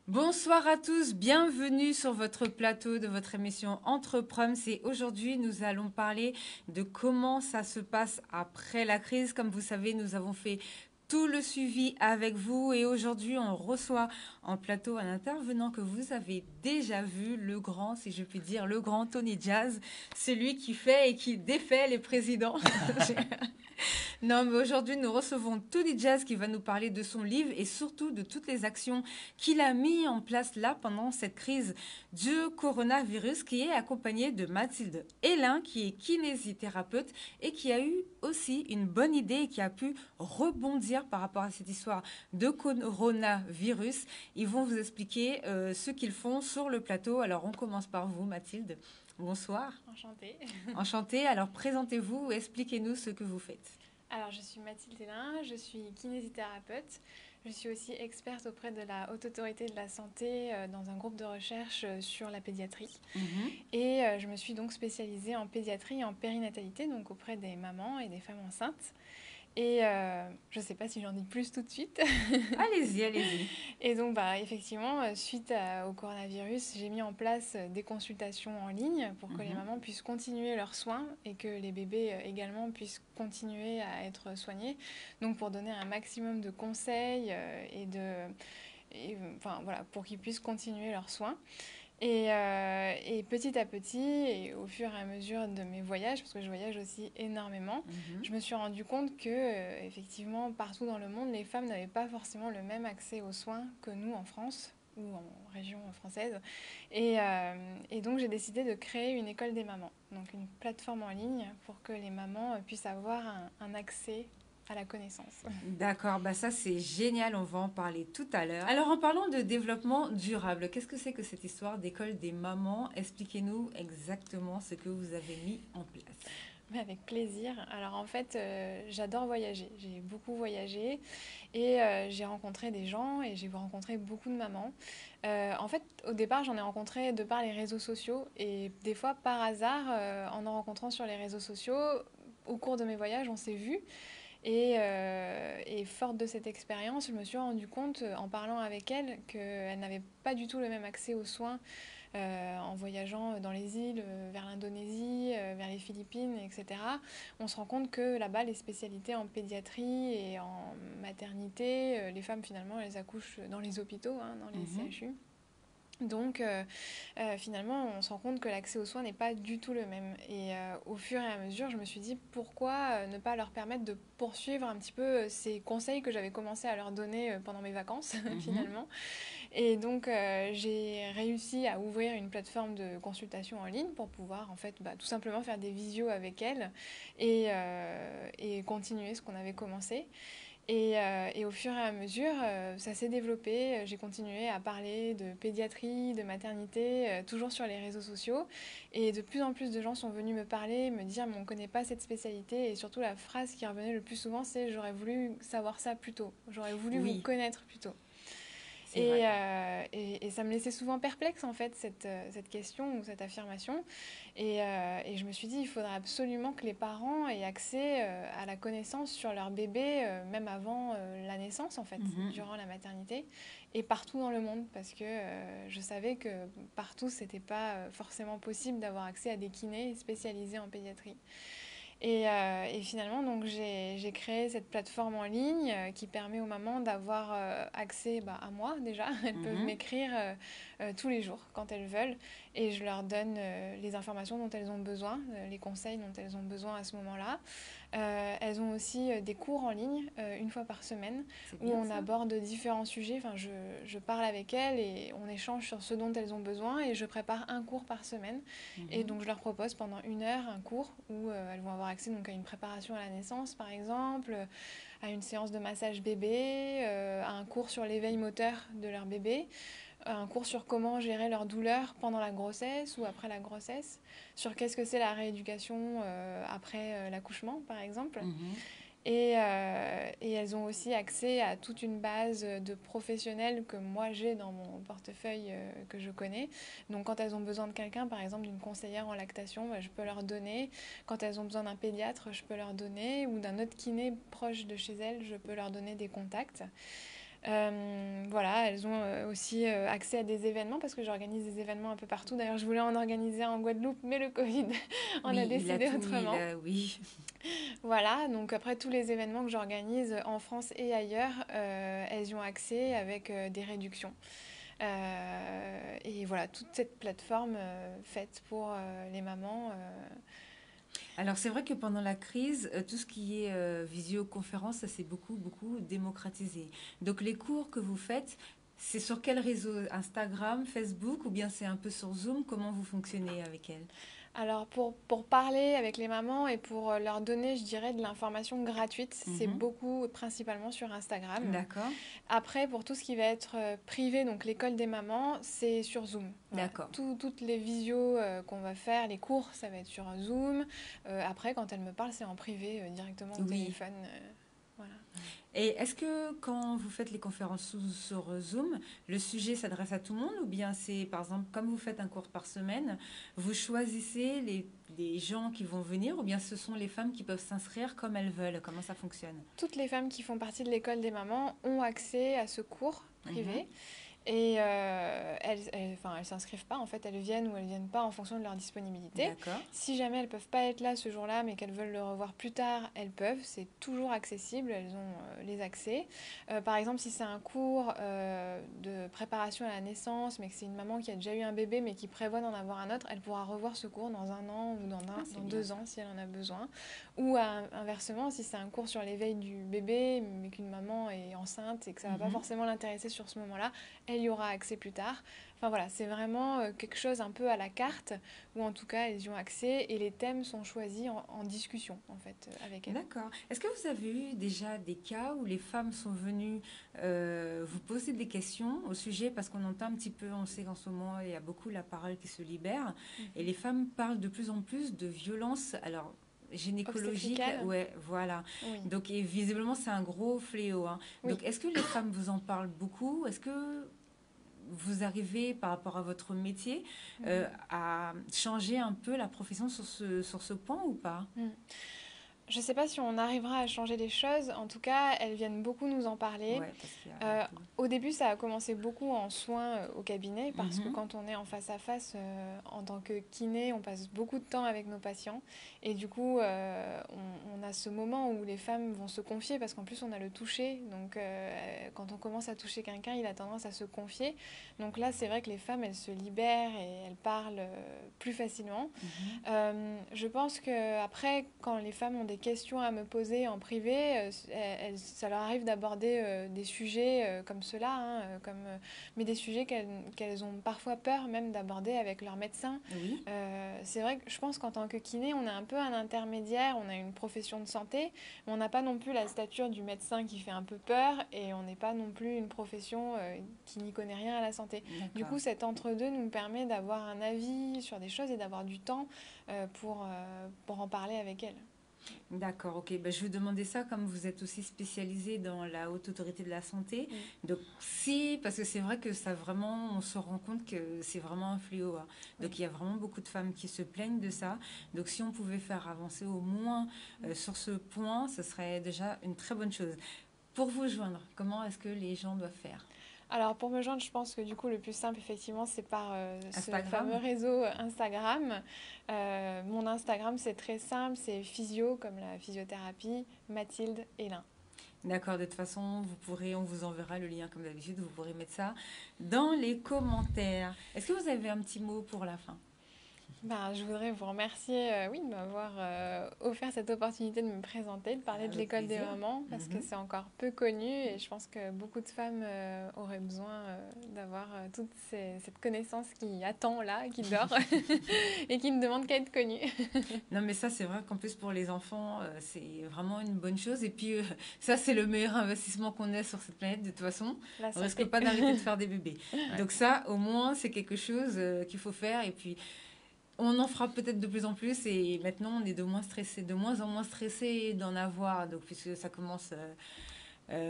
Bonsoir à tous, bienvenue sur votre plateau de votre émission Entreprums. Et aujourd'hui, nous allons parler de comment ça se passe après la crise. Comme vous savez, nous avons fait tout le suivi avec vous et aujourd'hui, on reçoit en plateau un intervenant que vous avez déjà vu, le grand, si je puis dire, le grand Tony Jazz, celui qui fait et qui défait les présidents. Non, mais aujourd'hui, nous recevons Tony Jazz qui va nous parler de son livre et surtout de toutes les actions qu'il a mis en place là pendant cette crise du coronavirus, qui est accompagné de Mathilde Hélin, qui est kinésithérapeute et qui a eu aussi une bonne idée et qui a pu rebondir par rapport à cette histoire de coronavirus. Ils vont vous expliquer ce qu'ils font sur le plateau. Alors, on commence par vous, Mathilde. Bonsoir. Enchantée. Enchantée. Alors, présentez-vous, expliquez-nous ce que vous faites. Alors, je suis Mathilde Hélin, je suis kinésithérapeute. Je suis aussi experte auprès de la Haute Autorité de la Santé dans un groupe de recherche sur la pédiatrie. Et je me suis donc spécialisée en pédiatrie et en périnatalité, donc auprès des mamans et des femmes enceintes. Et je ne sais pas si j'en dis plus tout de suite. Allez-y, allez-y. Et donc, effectivement, suite au coronavirus, j'ai mis en place des consultations en ligne pour que les mamans puissent continuer leurs soins et que les bébés également puissent continuer à être soignés. Donc, pour donner un maximum de conseils enfin, voilà, pour qu'ils puissent continuer leurs soins. Et petit à petit, et au fur et à mesure de mes voyages, parce que je voyage aussi énormément, je me suis rendu compte que, effectivement, partout dans le monde, les femmes n'avaient pas forcément le même accès aux soins que nous en France ou en région française. Et donc, j'ai décidé de créer une école des mamans, donc une plateforme en ligne pour que les mamans puissent avoir un accès à la connaissance. D'accord, bah ça c'est génial, on va en parler tout à l'heure. Alors en parlant de développement durable, qu'est-ce que c'est que cette histoire d'école des mamans? Expliquez-nous exactement ce que vous avez mis en place. Mais avec plaisir. Alors en fait, j'adore voyager. J'ai beaucoup voyagé et j'ai rencontré des gens et j'ai rencontré beaucoup de mamans. En fait, au départ, j'en ai rencontré de par les réseaux sociaux et des fois par hasard, en rencontrant sur les réseaux sociaux, au cours de mes voyages, on s'est vus. Et forte de cette expérience, je me suis rendu compte, en parlant avec elle, qu'elle n'avait pas du tout le même accès aux soins en voyageant dans les îles, vers l'Indonésie, vers les Philippines, etc. On se rend compte que là-bas, les spécialités en pédiatrie et en maternité, les femmes finalement, elles accouchent dans les hôpitaux, hein, dans les CHU. Donc finalement, on se rend compte que l'accès aux soins n'est pas du tout le même. Et au fur et à mesure, je me suis dit pourquoi ne pas leur permettre de poursuivre un petit peu ces conseils que j'avais commencé à leur donner pendant mes vacances finalement. Et donc j'ai réussi à ouvrir une plateforme de consultation en ligne pour pouvoir en fait tout simplement faire des visios avec elles et continuer ce qu'on avait commencé. Et au fur et à mesure, ça s'est développé. J'ai continué à parler de pédiatrie, de maternité, toujours sur les réseaux sociaux. Et de plus en plus de gens sont venus me parler, me dire mais on ne connaît pas cette spécialité. Et surtout la phrase qui revenait le plus souvent, c'est j'aurais voulu savoir ça plus tôt. J'aurais voulu vous Oui, connaître plus tôt. c'est vrai. Et ça me laissait souvent perplexe, en fait, cette question ou cette affirmation. Et je me suis dit, il faudrait absolument que les parents aient accès à la connaissance sur leur bébé, même avant la naissance, en fait, durant la maternité, et partout dans le monde, parce que je savais que partout, c'était pas forcément possible d'avoir accès à des kinés spécialisés en pédiatrie. Et finalement, donc, j'ai créé cette plateforme en ligne qui permet aux mamans d'avoir accès à moi déjà. Elles peuvent m'écrire tous les jours quand elles veulent et je leur donne les informations dont elles ont besoin, les conseils dont elles ont besoin à ce moment-là. Elles ont aussi des cours en ligne une fois par semaine où on aborde différents sujets. Enfin, je parle avec elles et on échange sur ce dont elles ont besoin et je prépare un cours par semaine. Et donc je leur propose pendant 1 heure un cours où elles vont avoir accès donc, à une préparation à la naissance par exemple, à une séance de massage bébé, à un cours sur l'éveil moteur de leur bébé, un cours sur comment gérer leur douleur pendant la grossesse ou après la grossesse, sur qu'est-ce que c'est la rééducation après l'accouchement par exemple. Et elles ont aussi accès à toute une base de professionnels que moi j'ai dans mon portefeuille que je connais. Donc quand elles ont besoin de quelqu'un, par exemple d'une conseillère en lactation, je peux leur donner. Quand elles ont besoin d'un pédiatre, je peux leur donner. Ou d'un autre kiné proche de chez elles, je peux leur donner des contacts. Voilà, elles ont aussi accès à des événements parce que j'organise des événements un peu partout. D'ailleurs, je voulais en organiser en Guadeloupe, mais le Covid en a Oui, décidé autrement. oui. Voilà, donc après tous les événements que j'organise en France et ailleurs, elles y ont accès avec des réductions. Et voilà, toute cette plateforme faite pour les mamans. Alors c'est vrai que pendant la crise, tout ce qui est visioconférence, ça s'est beaucoup démocratisé. Donc les cours que vous faites, c'est sur quel réseau? Instagram, Facebook ou bien c'est un peu sur Zoom? Comment vous fonctionnez avec elles? Alors pour parler avec les mamans et pour leur donner, je dirais, de l'information gratuite, c'est Mhm. beaucoup principalement sur Instagram. D'accord, Après, pour tout ce qui va être privé, donc l'école des mamans, c'est sur Zoom. Voilà. d'accord. Toutes les visios qu'on va faire, les cours, ça va être sur Zoom. Après, quand elle me parle, c'est en privé, directement au Oui. téléphone. Voilà. Et est-ce que quand vous faites les conférences sur Zoom, le sujet s'adresse à tout le monde ou bien c'est, par exemple, comme vous faites un cours par semaine, vous choisissez les gens qui vont venir ou bien ce sont les femmes qui peuvent s'inscrire comme elles veulent? Comment ça fonctionne? Toutes les femmes qui font partie de l'école des mamans ont accès à ce cours Mhm. privé. Et enfin, elles s'inscrivent pas, en fait, elles viennent ou elles viennent pas en fonction de leur disponibilité. D'accord. Si jamais elles peuvent pas être là ce jour-là, mais qu'elles veulent le revoir plus tard, elles peuvent. C'est toujours accessible, elles ont les accès. Par exemple, si c'est un cours de préparation à la naissance, mais que c'est une maman qui a déjà eu un bébé, mais qui prévoit d'en avoir un autre, elle pourra revoir ce cours dans un an ou Ah, c'est dans bien deux ça. ans si elle en a besoin. Ou inversement, si c'est un cours sur l'éveil du bébé, mais qu'une maman est enceinte et que ça va pas Mhm. forcément l'intéresser sur ce moment-là, elle y aura accès plus tard. Enfin voilà, c'est vraiment quelque chose un peu à la carte, ou en tout cas elles y ont accès et les thèmes sont choisis en discussion en fait avec elles. D'accord. Est-ce que vous avez eu déjà des cas où les femmes sont venues vous poser des questions au sujet, parce qu'on entend un petit peu, on sait qu'en ce moment, il y a beaucoup la parole qui se libère, et Mhm. les femmes parlent de plus en plus de violences, alors gynécologiques, Obstétricale. ouais, voilà. Oui. Donc, et visiblement, c'est un gros fléau, hein. Oui. Donc, est-ce que les femmes vous en parlent beaucoup? Est-ce que vous arrivez, par rapport à votre métier, Mhm. à changer un peu la profession sur ce point ou pas? Mhm. Je sais pas si on arrivera à changer les choses. En tout cas, elles viennent beaucoup nous en parler. Ouais, parce qu'il y a Euh, beaucoup. Au début, ça a commencé beaucoup en soins au cabinet parce que Mhm. quand on est en face à face en tant que kiné, on passe beaucoup de temps avec nos patients et du coup, on a ce moment où les femmes vont se confier parce qu'en plus, on a le toucher. Donc, quand on commence à toucher quelqu'un, il a tendance à se confier. Donc là, c'est vrai que les femmes, elles se libèrent et elles parlent plus facilement. Mhm. Je pense que après, quand les femmes ont des questions à me poser en privé, ça leur arrive d'aborder des sujets comme cela, hein, mais des sujets qu'elles ont parfois peur même d'aborder avec leur médecin. Oui. C'est vrai que je pense qu'en tant que kiné, on est un peu un intermédiaire, on a une profession de santé, mais on n'a pas non plus la stature du médecin qui fait un peu peur, et on n'est pas non plus une profession qui n'y connaît rien à la santé. Du D'accord. coup, cet entre-deux nous permet d'avoir un avis sur des choses et d'avoir du temps pour en parler avec elle. D'accord, ok. Ben, je vous demandais ça comme vous êtes aussi spécialisé dans la haute autorité de la santé. Mm. Donc, si, parce que c'est vrai que ça vraiment, on se rend compte que c'est vraiment un fléau, hein. Oui. Donc, il y a vraiment beaucoup de femmes qui se plaignent de ça. Donc, si on pouvait faire avancer au moins sur ce point, ce serait déjà une très bonne chose. Pour vous joindre, comment est-ce que les gens doivent faire? Alors pour me joindre, je pense que du coup le plus simple effectivement c'est par ce fameux Instagram? réseau Instagram. Mon Instagram c'est très simple, c'est physio comme la physiothérapie, Mathilde Hélin. D'accord, de toute façon, vous pourrez, on vous enverra le lien comme d'habitude, vous pourrez mettre ça dans les commentaires. Est-ce que vous avez un petit mot pour la fin? Ben, je voudrais vous remercier oui, de m'avoir offert cette opportunité de me présenter, de parler de Avec l'école des plaisir. mamans, parce que Mhm. c'est encore peu connu et je pense que beaucoup de femmes auraient besoin d'avoir toute cette connaissance qui attend là, qui dort et qui ne demande qu'à être connue. Non, mais ça, c'est vrai qu'en plus pour les enfants, c'est vraiment une bonne chose. Et puis, ça, c'est le meilleur investissement qu'on ait sur cette planète, de toute façon. La On risque santé. pas d'arrêter de faire des bébés. Ouais. Donc ça, au moins, c'est quelque chose qu'il faut faire. Et puis, on en fera peut-être de plus en plus. Et maintenant, on est de moins en moins stressé d'en avoir. Donc, puisque ça commence,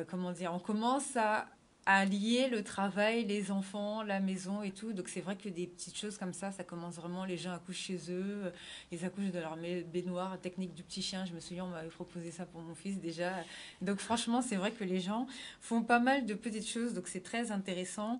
comment dire, on commence à à lier le travail, les enfants, la maison et tout. Donc c'est vrai que des petites choses comme ça commence vraiment, les gens accouchent chez eux, ils accouchent de leur baignoire, technique du petit chien. Je me souviens, on m'avait proposé ça pour mon fils déjà. Donc franchement, c'est vrai que les gens font pas mal de petites choses, donc c'est très intéressant.